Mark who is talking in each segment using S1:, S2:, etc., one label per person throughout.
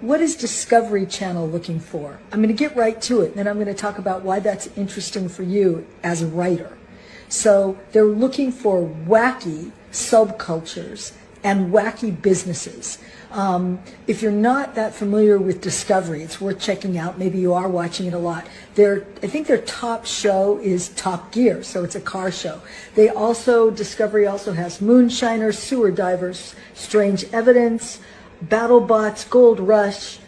S1: what is Discovery Channel looking for? I'm going to get right to it, and then I'm going to talk about why that's interesting for you as a writer. So they're looking for wacky subcultures and wacky businesses. If you're not that familiar with Discovery, it's worth checking out. Maybe you are watching it a lot. I think their top show is Top Gear, so it's a car show. Discovery also has Moonshiners, Sewer Divers, Strange Evidence, BattleBots, Gold Rush,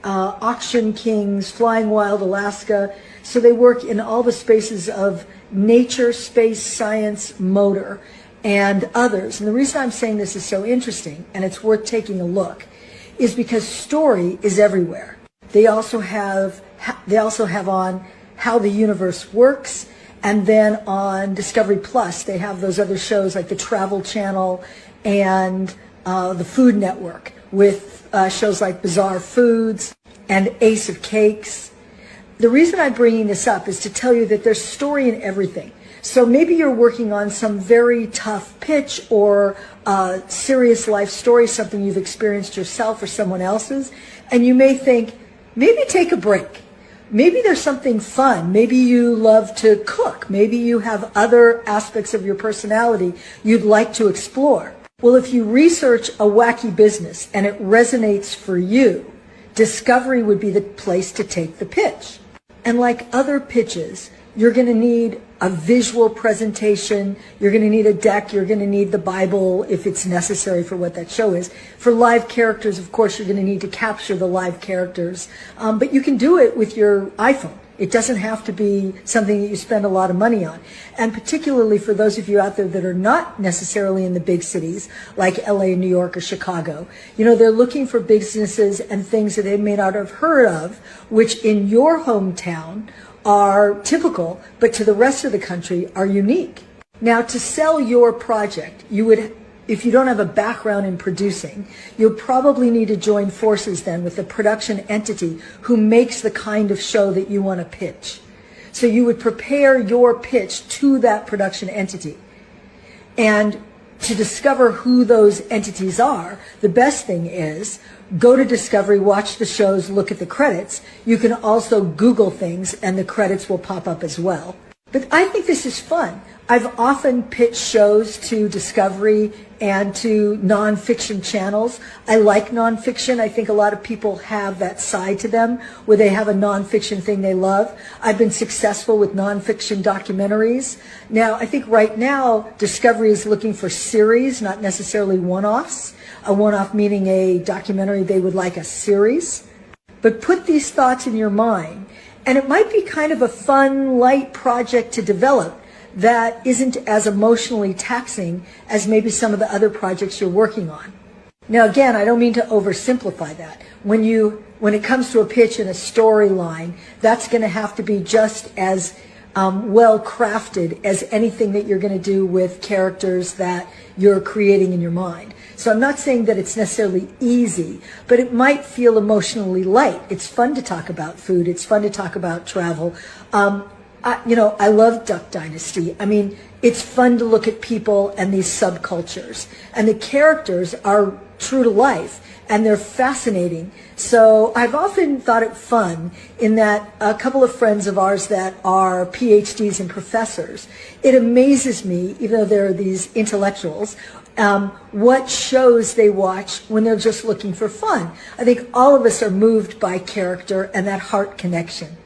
S1: Auction Kings, Flying Wild Alaska. So they work in all the spaces of nature, space, science, motor, and others. And the reason I'm saying this is so interesting, and it's worth taking a look, is because story is everywhere. They also have on How the Universe Works, and then on Discovery Plus they have those other shows like the Travel Channel and the Food Network with shows like Bizarre Foods and Ace of Cakes. The reason I'm bringing this up is to tell you that there's story in everything. So maybe you're working on some very tough pitch or serious life story, something you've experienced yourself or someone else's, and you may think, maybe take a break. Maybe there's something fun. Maybe you love to cook. Maybe you have other aspects of your personality you'd like to explore. Well, if you research a wacky business and it resonates for you, Discovery would be the place to take the pitch. And like other pitches, you're going to need a visual presentation, you're going to need a deck, you're going to need the Bible if it's necessary for what that show is. For live characters, of course, you're going to need to capture the live characters, but you can do it with your iPhone. It doesn't have to be something that you spend a lot of money on. And particularly for those of you out there that are not necessarily in the big cities, like LA, New York, or Chicago, they're looking for businesses and things that they may not have heard of, which in your hometown are typical, but to the rest of the country are unique. Now, to sell your project, if you don't have a background in producing, you'll probably need to join forces then with the production entity who makes the kind of show that you want to pitch. So you would prepare your pitch to that production entity. And to discover who those entities are, the best thing is go to Discovery, watch the shows, look at the credits. You can also Google things and the credits will pop up as well. But I think this is fun. I've often pitched shows to Discovery and to nonfiction channels. I like nonfiction. I think a lot of people have that side to them where they have a nonfiction thing they love. I've been successful with nonfiction documentaries. Now, I think right now Discovery is looking for series, not necessarily one-offs. A one-off meaning a documentary they would like a series. But put these thoughts in your mind, and it might be kind of a fun, light project to develop that isn't as emotionally taxing as maybe some of the other projects you're working on. Now, again, I don't mean to oversimplify that. When it comes to a pitch and a storyline, that's going to have to be just as well crafted as anything that you're going to do with characters that you're creating in your mind. So I'm not saying that it's necessarily easy, but it might feel emotionally light. It's fun to talk about food. It's fun to talk about travel. I love Duck Dynasty. I mean, it's fun to look at people and these subcultures. And the characters are true to life, and they're fascinating. So I've often thought it fun in that a couple of friends of ours that are PhDs and professors, it amazes me, even though they're these intellectuals, what shows they watch when they're just looking for fun. I think all of us are moved by character and that heart connection.